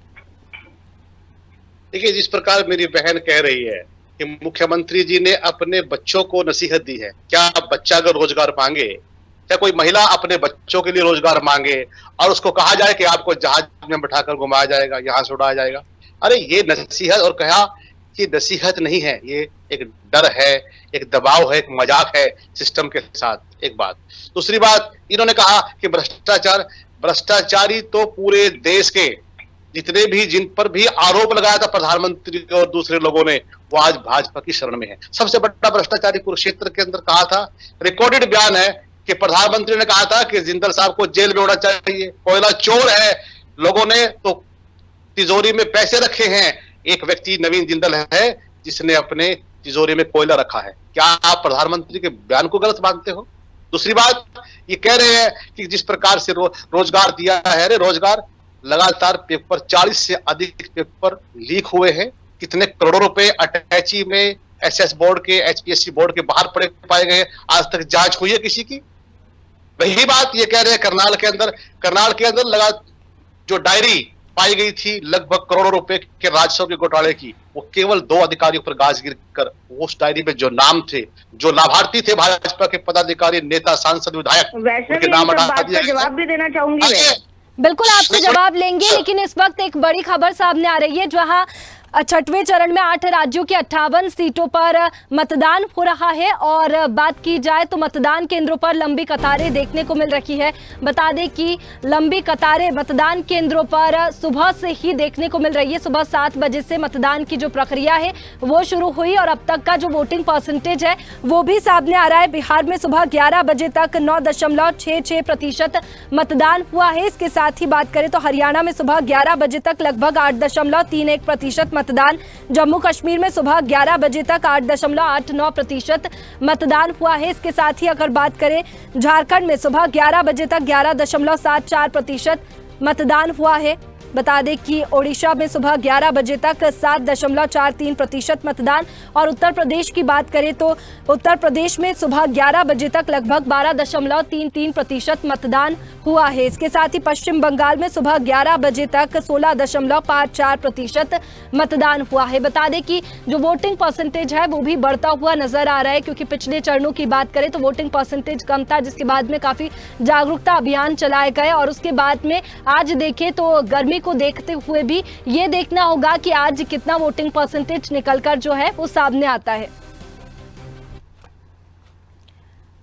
देखिए, जिस प्रकार मेरी बहन कह रही है कि मुख्यमंत्री जी ने अपने बच्चों को नसीहत दी है, क्या बच्चा अगर रोजगार मांगे, क्या कोई महिला अपने बच्चों के लिए रोजगार मांगे और उसको कहा जाए कि आपको जहाज में बैठाकर घुमाया जाएगा, यहाँ से उड़ाया जाएगा? अरे ये नसीहत, और कहा कि नसीहत नहीं है, ये एक डर है, एक दबाव है, एक मजाक है सिस्टम के साथ। एक बात। दूसरी बात, इन्होंने कहा कि भ्रष्टाचारी तो पूरे देश के जितने भी, जिन पर भी आरोप लगाया था प्रधानमंत्री और दूसरे लोगों ने, वो आज भाजपा की शरण में है। सबसे बड़ा भ्रष्टाचारी कुरुक्षेत्र के अंदर कहा था, रिकॉर्डेड बयान है कि प्रधानमंत्री ने कहा था कि जिंदल साहब को जेल में होना चाहिए, कोयला चोर है, लोगों ने तो तिजोरी में पैसे रखे हैं। एक व्यक्ति नवीन जिंदल है जिसने अपने तिजोरी में कोयला रखा है। क्या आप प्रधानमंत्री के बयान को गलत मानते हो? दूसरी बात, ये कह रहे हैं कि जिस प्रकार से रोजगार दिया है, रे रोजगार, लगातार पेपर 40 से अधिक पेपर लीक हुए हैं। कितने करोड़ों रुपए अटैची में एसएस बोर्ड के, एचपीएससी बोर्ड के बाहर पड़े पाए गए, आज तक जांच हुई है किसी की? वही बात ये कह रहे हैं करनाल के अंदर लगा जो डायरी पाई गई थी लगभग करोड़ों रुपए के राजस्व के घोटाले की, वो केवल 2 अधिकारियों पर गाज गिर कर उस डायरी में जो नाम थे, जो लाभार्थी थे भाजपा के पदाधिकारी, नेता, सांसद, विधायक, उनके नाम हटा दिया। जवाब भी देना चाहूंगी। बिल्कुल आपसे जवाब लेंगे, लेकिन इस वक्त एक बड़ी खबर सामने आ रही है, जहां 6वें चरण में 8 राज्यों की 58 सीटों पर मतदान हो रहा है और बात की जाए तो मतदान केंद्रों पर लंबी कतारें देखने को मिल रही है। बता दें कि लंबी कतारें मतदान केंद्रों पर सुबह से ही देखने को मिल रही है। सुबह 7 बजे से मतदान की जो प्रक्रिया है वो शुरू हुई और अब तक का जो वोटिंग परसेंटेज है वो भी सामने आ रहा है। बिहार में सुबह 11 बजे तक 9.66% मतदान हुआ है। इसके साथ ही बात करें तो हरियाणा में सुबह 11 बजे तक लगभग 8.31% मतदान, जम्मू कश्मीर में सुबह 11 बजे तक 8.89% मतदान हुआ है। इसके साथ ही अगर बात करें झारखंड में सुबह 11 बजे तक 11.74% मतदान हुआ है। बता दें कि ओडिशा में सुबह 11 बजे तक 7.43% मतदान, और उत्तर प्रदेश की बात करें तो उत्तर प्रदेश में सुबह 11 बजे तक लगभग 12.33% मतदान हुआ है। इसके साथ ही पश्चिम बंगाल में सुबह 11 बजे तक 16.54% मतदान हुआ है। बता दें कि जो वोटिंग परसेंटेज है वो भी बढ़ता हुआ नजर आ रहा है, क्योंकि पिछले चरणों की बात करें तो वोटिंग परसेंटेज कम था, जिसके बाद में काफी जागरूकता अभियान चलाए गए और उसके बाद में आज देखें तो गर्मी को देखते हुए भी ये देखना होगा कि आज कितना वोटिंग परसेंटेज निकलकर जो है वो सामने आता है।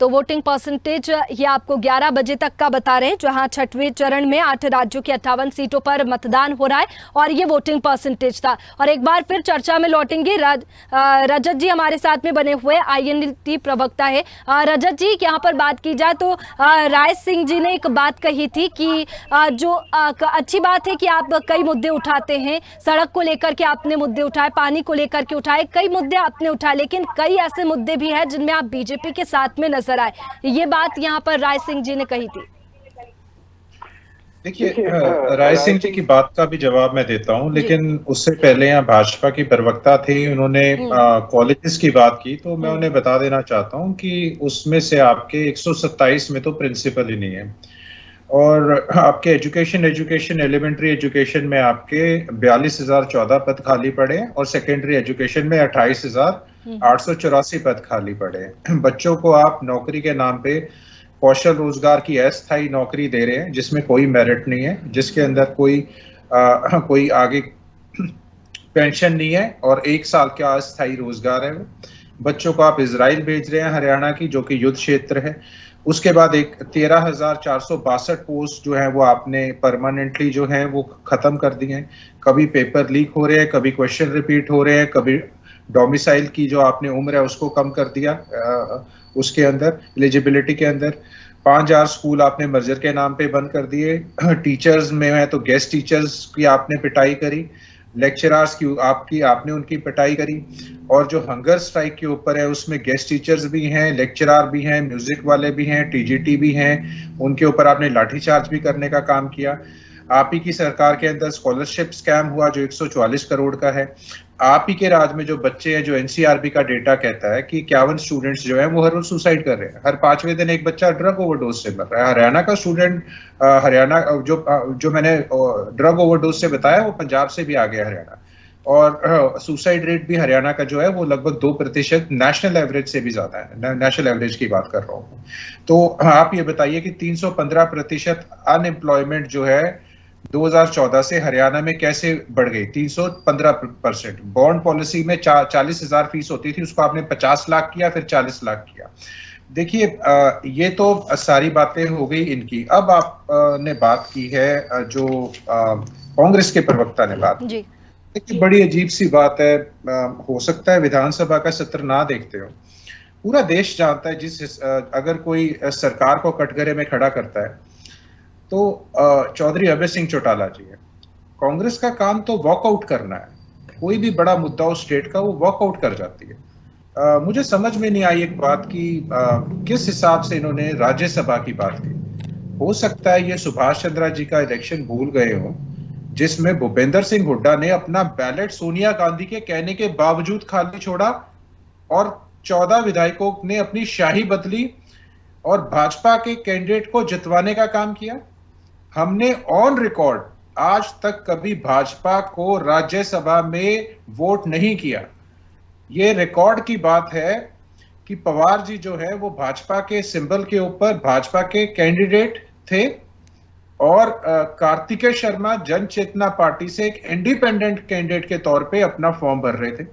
तो वोटिंग परसेंटेज ये आपको 11 बजे तक का बता रहे हैं, जहां 6वें चरण में 8 राज्यों की 58 सीटों पर मतदान हो रहा है और ये वोटिंग परसेंटेज था। और एक बार फिर चर्चा में लौटेंगे। रजत जी हमारे साथ में बने हुए INT प्रवक्ता है। रजत जी, यहाँ पर बात की जाए तो राय सिंह जी ने एक बात कही थी कि जो अच्छी बात है कि आप कई मुद्दे उठाते हैं, सड़क को लेकर के आपने मुद्दे उठाए, पानी को लेकर के उठाए, कई मुद्दे आपने उठाए, लेकिन कई ऐसे मुद्दे भी हैं जिनमें आप बीजेपी के साथ में नजर आए। ये बात यहाँ पर राय सिंह जी ने कही थी। देखिए, राय सिंह जी की बात का भी जवाब मैं देता हूं, लेकिन उससे पहले यहाँ भाजपा की प्रवक्ता थी, उन्होंने कॉलेजेस की बात की, तो मैं उन्हें बता देना चाहता हूं कि उसमें से आपके 127 में तो प्रिंसिपल ही नहीं है, और आपके एजुकेशन एलिमेंट्री एजुकेशन में आपके 42,014 पद खाली पड़े और सेकेंडरी एजुकेशन में 28,884 पद खाली पड़े। बच्चों को आप नौकरी के नाम पे कौशल रोजगार की अस्थायी नौकरी दे रहे हैं जिसमें कोई मेरिट नहीं है, जिसके अंदर कोई आगे पेंशन नहीं है और 1 साल का अस्थायी रोजगार है। बच्चों को आप इजराइल भेज रहे हैं, हरियाणा की, जो कि युद्ध क्षेत्र है। उसके बाद एक 13,462 पोस्ट जो है वो आपने परमानेंटली जो है वो खत्म कर दिए हैं। कभी पेपर लीक हो रहे हैं, कभी क्वेश्चन रिपीट हो रहे हैं, कभी डोमिसाइल की जो आपने उम्र है उसको कम कर दिया उसके अंदर एलिजिबिलिटी के अंदर। 5000 स्कूल आपने मर्जर के नाम पे बंद कर दिए। टीचर्स में है तो गेस्ट टीचर्स की आपने पिटाई करी, लेक्चरर्स की आपने उनकी पिटाई करी, और जो हंगर स्ट्राइक के ऊपर है उसमें गेस्ट टीचर्स भी हैं, लेक्चरर भी हैं, म्यूजिक वाले भी हैं, टीजीटी भी हैं, उनके ऊपर आपने लाठीचार्ज भी करने का काम किया। आप ही की सरकार के अंदर स्कॉलरशिप स्कैम हुआ जो 144 करोड़ का है। आप ही के राज में जो बच्चे हैं, जो एनसीआरबी का डेटा कहता है कि 51 स्टूडेंट्स जो हैं वो हर रोज सुसाइड कर रहे हैं, हर 5वें दिन एक बच्चा ड्रग ओवरडोज से मर रहा है। हरियाणा का स्टूडेंट, हरियाणा जो मैंने ड्रग ओवरडोज से बताया वो पंजाब से भी आ गया हरियाणा, और सुसाइड रेट भी हरियाणा का जो है वो लगभग 2% नेशनल एवरेज से भी ज्यादा है। नेशनल एवरेज की बात कर रहा हूँ। तो आप ये बताइए कि 315% अनएम्प्लॉयमेंट जो है 2014 से हरियाणा में कैसे बढ़ गई? 315%। बॉन्ड पॉलिसी में 40,000 फीस होती थी, उसको आपने 50 लाख किया, फिर 40 लाख किया। देखिए, ये तो सारी बातें हो गई इनकी। अब आपने बात की है जो कांग्रेस के प्रवक्ता ने बात की। देखिए, बड़ी अजीब सी बात है। हो सकता है विधानसभा का सत्र ना देखते हो, पूरा देश जानता है अगर कोई सरकार को कटघरे में खड़ा करता है तो चौधरी अभय सिंह चौटाला जी है। कांग्रेस का काम तो वॉकआउट करना है, कोई भी बड़ा मुद्दा हो स्टेट का वो वॉकआउट कर जाती है। मुझे समझ में नहीं आई एक बात की किस हिसाब से इन्होंने राज्यसभा की बात की। हो सकता है ये सुभाष चंद्र जी का इलेक्शन भूल गए हो, जिसमें भूपेंद्र सिंह हुड्डा ने अपना बैलेट सोनिया गांधी के कहने के बावजूद खाली छोड़ा और 14 विधायकों ने अपनी शाही बदली और भाजपा के कैंडिडेट को जितवाने का काम किया। हमने ऑन रिकॉर्ड आज तक कभी भाजपा को राज्यसभा में वोट नहीं किया। ये रिकॉर्ड की बात है कि पवार जी जो है वो भाजपा के सिंबल के ऊपर भाजपा के कैंडिडेट थे, और कार्तिकेय शर्मा जन चेतना पार्टी से एक इंडिपेंडेंट कैंडिडेट के तौर पे अपना फॉर्म भर रहे थे।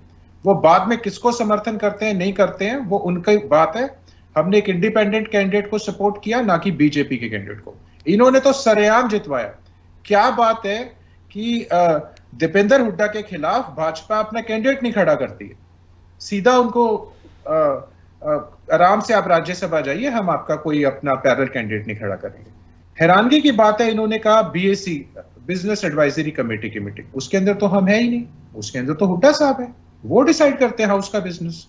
वो बाद में किसको समर्थन करते हैं नहीं करते हैं वो उनकी बात है। हमने एक इंडिपेंडेंट कैंडिडेट को सपोर्ट किया, ना कि बीजेपी के कैंडिडेट को। इन्होंने तो सरेआम जितवाया। क्या बात है कि दीपेंद्र हुड्डा के खिलाफ भाजपा अपना कैंडिडेट नहीं खड़ा करती है, सीधा उनको आराम से आप राज्यसभा जाइए, हम आपका कोई अपना पैरेलल कैंडिडेट नहीं खड़ा करेंगे। हैरानगी की बात है, इन्होंने कहा बीएसी बिजनेस एडवाइजरी कमेटी की मीटिंग, उसके अंदर तो हम है ही नहीं, उसके अंदर तो हुड्डा साहब है, वो डिसाइड करते हैं हाउस का बिजनेस,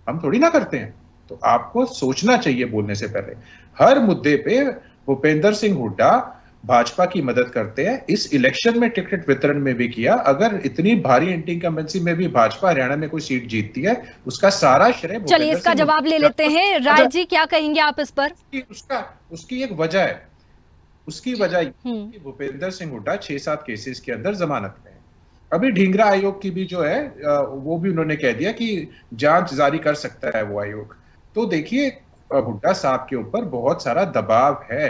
हम थोड़ी ना करते हैं। तो आपको सोचना चाहिए बोलने से पहले। हर मुद्दे पे भूपेंद्र सिंह हुड्डा भाजपा की मदद करते हैं। इस इलेक्शन में टिकट वितरण में भी किया। अगर इतनी भारी एंटी इनकम्बेंसी में भी भाजपा हरियाणा में कोई सीट जीतती है, उसका सारा श्रेय। चलिए इसका जवाब ले लेते हैं। राय जी, क्या कहेंगे आप इस पर? उसकी एक वजह है, उसकी वजह कि भूपेंद्र सिंह हुड्डा 6-7 केसेस के अंदर जमानत में है। अभी ढींगरा आयोग की भी जो है वो भी उन्होंने कह दिया कि जांच जारी कर सकता है वो आयोग। तो देखिए, हुड्डा साहब के ऊपर बहुत सारा दबाव है,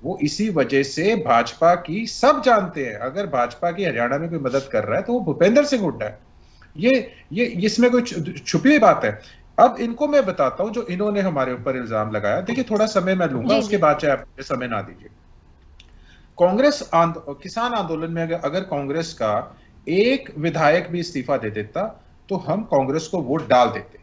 वो इसी वजह से भाजपा की सब जानते हैं। अगर भाजपा की हरियाणा में कोई मदद कर रहा है तो वो भूपेंद्र सिंह हुड्डा है। ये इसमें कोई छुपी बात है। अब इनको मैं बताता हूं जो इन्होंने हमारे ऊपर इल्जाम लगाया। देखिए, थोड़ा समय मैं लूंगा, उसके बाद चाहे आप समय ना दीजिए। कांग्रेस किसान आंदोलन में अगर कांग्रेस का एक विधायक भी इस्तीफा दे देता तो हम कांग्रेस को वोट डाल देते,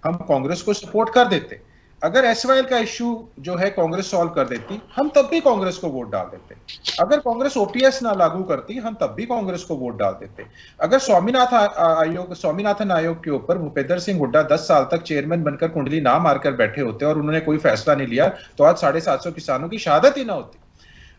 हम कांग्रेस को सपोर्ट कर देते। अगर एसवाईएल का इश्यू जो है कांग्रेस सॉल्व कर देती, हम तब भी कांग्रेस को वोट डाल देते। अगर कांग्रेस ओपीएस ना लागू करती, हम तब भी कांग्रेस को वोट डाल देते। अगर स्वामीनाथन आयोग के ऊपर भूपेंद्र सिंह हुड्डा 10 साल तक चेयरमैन बनकर कुंडली ना मारकर बैठे होते और उन्होंने कोई फैसला नहीं लिया, तो आज 750 किसानों की शहादत ही ना होती।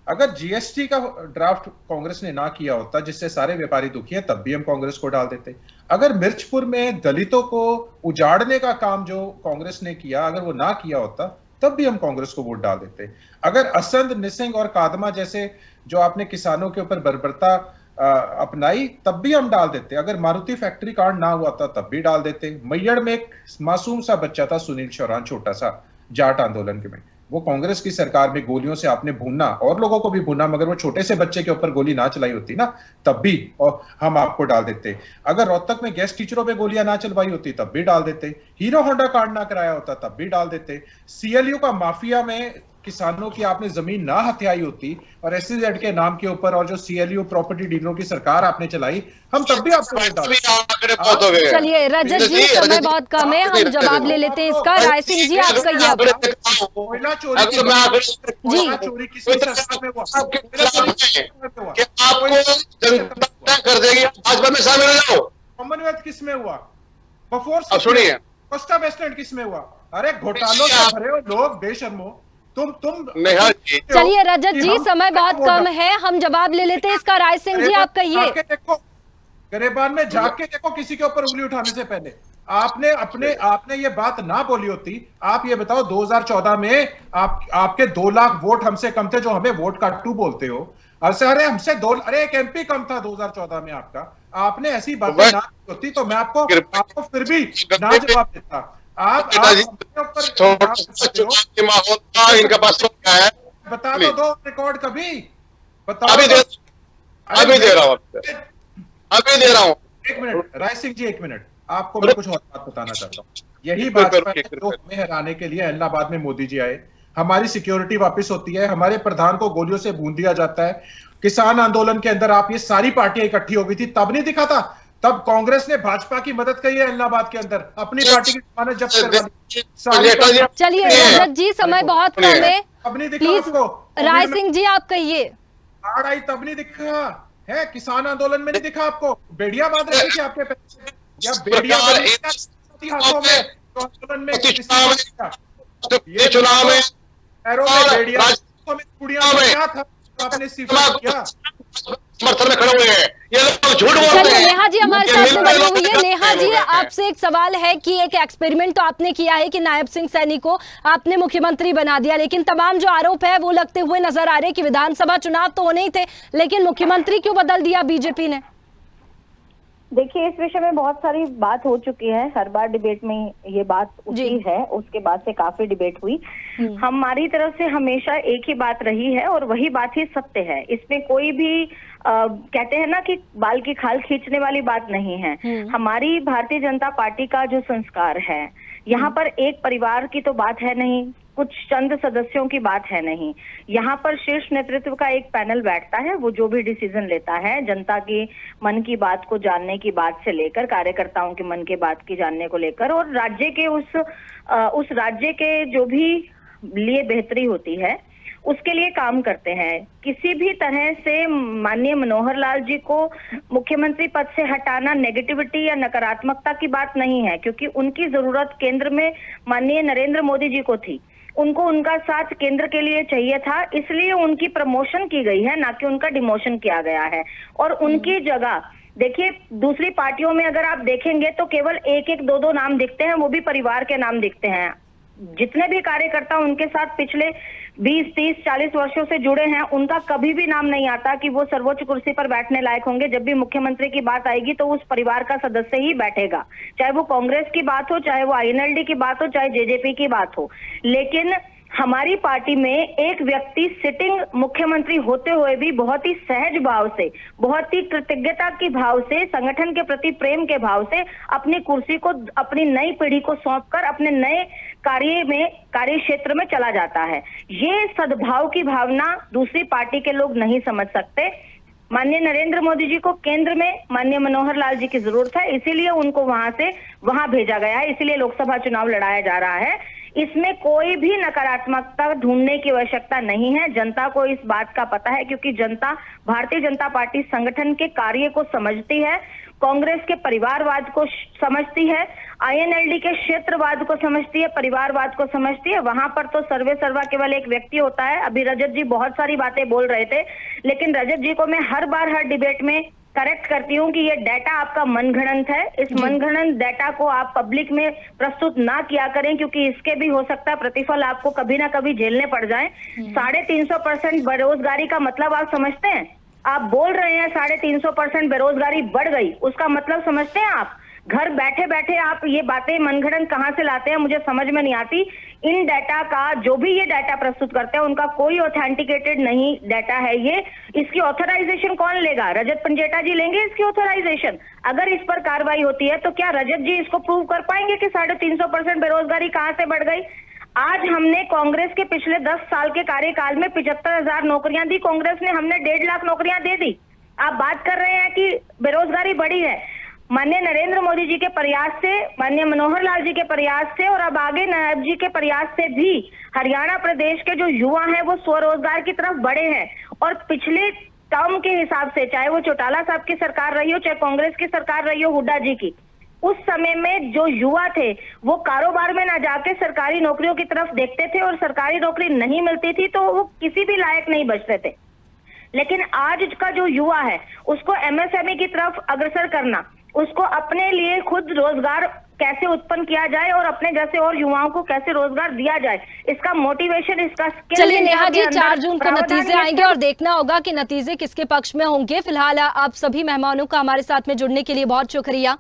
अगर जीएसटी का ड्राफ्ट कांग्रेस ने ना किया होता, जिससे सारे व्यापारी दुखी हैं, तब भी हम कांग्रेस को डाल देते। अगर मिर्चपुर में दलितों को उजाड़ने का काम जो कांग्रेस ने किया, अगर वो ना किया होता, तब भी हम कांग्रेस को वोट डाल देते। अगर असंध, निसिंग और कादमा जैसे जो आपने किसानों के ऊपर बर्बरता अपनाई, तब भी हम डाल देते। अगर मारुति फैक्ट्री कांड ना हुआ था, तब भी डाल देते। मैयड़ में एक मासूम सा बच्चा था, सुनील चौहान, छोटा सा, जाट आंदोलन के में, वो कांग्रेस की सरकार में गोलियों से आपने भूना और लोगों को भी भूना, मगर वो छोटे से बच्चे के ऊपर गोली ना चलाई होती ना, तब भी और हम आपको डाल देते। अगर रोहतक में गेस्ट टीचरों पे गोलियां ना चलवाई होती, तब भी डाल देते। हीरो होंडा कांड ना कराया होता, तब भी डाल देते। सीएलयू का माफिया में किसानों की आपने जमीन ना हथियाई होती और SEZ के नाम के ऊपर और जो CLU प्रॉपर्टी डीलरों की सरकार आपने चलाई, हम तब भी आपको वोट डालते। चलिए रजत जी, समय बहुत कम है, हम जवाब ले लेते हैं इसका। राय सिंह जी, आप कहिए अब। कोयला चोरी किसकी सरकार में हुआ? कर देगी, भाजपा में शामिल हो जाओ। कॉमनवेल्थ किस में हुआ? बफोर्स अब सुनिए, कोस्टा वेस्टलैंड किस में हुआ? अरे घोटालों से भरे हो लोग, बेशर्मो। तुम नेहा जी, चलिए रजत जी, समय बहुत कम है, हम जवाब ले लेते हैं इसका। राय सिंह जी, आप कहिए। देखो, गरेबान में जाके देखो किसी के ऊपर उंगली उठाने से पहले आपने ये बात ना बोली होती। आप ये बताओ 2014 में आपके 2 लाख वोट हमसे कम थे, जो हमें वोट काटू बोलते हो। अरे हमसे एक MP कम था 2014 में आपका। आपने ऐसी बातें ना की होती तो मैं आपको फिर भी ना जवाब देता। आप माहौल था, इनका पास क्या है बता दो रिकॉर्ड कभी बताओ। अभी दे रहा हूँ, अभी दे रहा हूँ। 1 मिनट राय सिंह जी, 1 मिनट, आपको मैं कुछ और बात बताना चाहता हूँ। यही बात जो हमें हराने के लिए इलाहाबाद में मोदी जी आए। हमारी सिक्योरिटी वापस होती है, हमारे प्रधान को गोलियों से भून दिया जाता है। किसान आंदोलन के अंदर आप ये सारी पार्टियां इकट्ठी हो गई थी, तब नहीं दिखा था? तब कांग्रेस ने भाजपा की मदद की है इलाहाबाद के अंदर, अपनी पार्टी की जमानत जब्त करवा दी। चलिए रजत जी, समय बहुत कम है, अब नहीं दिखा प्लीज आपको? राय सिंह जी, आप कहिए। बाढ़ आई तब नहीं दिखा है? किसान आंदोलन में नहीं दिखा आपको? बेड़िया बांध रही थी आपके पैसे, या बेड़िया हाथों में तो आंदोलन में चुनाव में पैरों में बेड़िया में कुड़ियां में क्या था आपने स्वीकार किया? समर्थन में खड़े हुए हैं ये लोग, झूठ बोलते चलिए हैं। नेहा जी हमारे साथ में बनी हुई है। नेहा जी, आपसे एक सवाल है कि एक एक्सपेरिमेंट तो आपने किया है कि नायब सिंह सैनी को आपने मुख्यमंत्री बना दिया, लेकिन तमाम जो आरोप है वो लगते हुए नजर आ रहे हैं कि विधानसभा चुनाव तो होने ही थे, लेकिन मुख्यमंत्री क्यों बदल दिया बीजेपी ने? देखिए, इस विषय में बहुत सारी बात हो चुकी है, हर बार डिबेट में ये बात उठी है, उसके बाद से काफी डिबेट हुई। हमारी तरफ से हमेशा एक ही बात रही है और वही बात ही सत्य है। इसमें कोई भी कहते हैं ना कि बाल की खाल खींचने वाली बात नहीं है। हमारी भारतीय जनता पार्टी का जो संस्कार है, यहाँ पर एक परिवार की तो बात है नहीं, कुछ चंद सदस्यों की बात है नहीं। यहाँ पर शीर्ष नेतृत्व का एक पैनल बैठता है, वो जो भी डिसीजन लेता है जनता की मन की बात को जानने की बात से लेकर, कार्यकर्ताओं के मन की बात की जानने को लेकर, और राज्य के उस राज्य के जो भी लिए बेहतरी होती है उसके लिए काम करते हैं। किसी भी तरह से माननीय मनोहर लाल जी को मुख्यमंत्री पद से हटाना नेगेटिविटी या नकारात्मकता की बात नहीं है, क्योंकि उनकी जरूरत केंद्र में माननीय नरेंद्र मोदी जी को थी। उनको उनका साथ केंद्र के लिए चाहिए था, इसलिए उनकी प्रमोशन की गई है, ना कि उनका डिमोशन किया गया है। और उनकी जगह देखिए, दूसरी पार्टियों में अगर आप देखेंगे तो केवल एक एक दो दो नाम दिखते हैं, वो भी परिवार के नाम दिखते हैं। जितने भी कार्यकर्ता उनके साथ पिछले 20, 30, 40 वर्षों से जुड़े हैं, उनका कभी भी नाम नहीं आता कि वो सर्वोच्च कुर्सी पर बैठने लायक होंगे। जब भी मुख्यमंत्री की बात आएगी तो उस परिवार का सदस्य ही बैठेगा, चाहे वो कांग्रेस की बात हो, चाहे वो INLD की बात हो, चाहे JJP की बात हो। लेकिन हमारी पार्टी में एक व्यक्ति सिटिंग मुख्यमंत्री होते हुए भी बहुत ही सहज भाव से, बहुत ही कृतज्ञता के भाव से, संगठन के प्रति प्रेम के भाव से अपनी कुर्सी को अपनी नई पीढ़ी को सौंपकर अपने नए कार्य क्षेत्र में चला जाता है। ये सद्भाव की भावना दूसरी पार्टी के लोग नहीं समझ सकते। माननीय नरेंद्र मोदी जी को केंद्र में माननीय मनोहर लाल जी की जरूरत है, इसीलिए उनको वहां से वहां भेजा गया है, इसीलिए लोकसभा चुनाव लड़ाया जा रहा है। इसमें कोई भी नकारात्मकता ढूंढने की आवश्यकता नहीं है। जनता को इस बात का पता है, क्योंकि जनता भारतीय जनता पार्टी संगठन के कार्य को समझती है, कांग्रेस के परिवारवाद को समझती है, INLD के क्षेत्रवाद को समझती है, परिवारवाद को समझती है। वहां पर तो सर्वे सर्वा केवल एक व्यक्ति होता है। अभी रजत जी बहुत सारी बातें बोल रहे थे, लेकिन रजत जी को मैं हर बार हर डिबेट में करेक्ट करती हूँ कि ये डाटा आपका मनगढ़ंत है। इस मनगढ़ंत डाटा को आप पब्लिक में प्रस्तुत ना किया करें, क्योंकि इसके भी हो सकता है प्रतिफल आपको कभी ना कभी झेलने पड़ जाए। 350% बेरोजगारी का मतलब आप समझते हैं? आप बोल रहे हैं 350% बेरोजगारी बढ़ गई, उसका मतलब समझते हैं आप? घर बैठे बैठे आप ये बातें मनगढ़ंत कहां से लाते हैं, मुझे समझ में नहीं आती। इन डाटा का जो भी ये डाटा प्रस्तुत करते हैं उनका कोई ऑथेंटिकेटेड नहीं डाटा है ये। इसकी ऑथराइजेशन कौन लेगा? रजत पंजेटा जी लेंगे इसकी ऑथराइजेशन? अगर इस पर कार्रवाई होती है तो क्या रजत जी इसको प्रूव कर पाएंगे कि 350% बेरोजगारी कहां से बढ़ गई? आज हमने कांग्रेस के पिछले 10 साल के कार्यकाल में 75,000 नौकरियां दी, कांग्रेस ने हमने 1.5 लाख नौकरियां दे दी। आप बात कर रहे हैं कि बेरोजगारी बढ़ी है। माननीय नरेंद्र मोदी जी के प्रयास से, माननीय मनोहर लाल जी के प्रयास से और अब आगे नायब जी के प्रयास से भी हरियाणा प्रदेश के जो युवा हैं वो स्वरोजगार की तरफ बढ़े हैं। और पिछले टर्म के हिसाब से, चाहे वो चौटाला साहब की सरकार रही हो, चाहे कांग्रेस की सरकार रही हो हुड्डा जी की, उस समय में जो युवा थे वो कारोबार में ना जाके सरकारी नौकरियों की तरफ देखते थे और सरकारी नौकरी नहीं मिलती थी तो वो किसी भी लायक नहीं बचते थे। लेकिन आज का जो युवा है उसको एमएसएमई की तरफ अग्रसर करना, उसको अपने लिए खुद रोजगार कैसे उत्पन्न किया जाए और अपने जैसे और युवाओं को कैसे रोजगार दिया जाए, इसका मोटिवेशन, इसका स्किल। चलिए नेहा जी, 4 जून को नतीजे आएंगे और देखना होगा कि नतीजे किसके पक्ष में होंगे। फिलहाल आप सभी मेहमानों का हमारे साथ में जुड़ने के लिए बहुत शुक्रिया।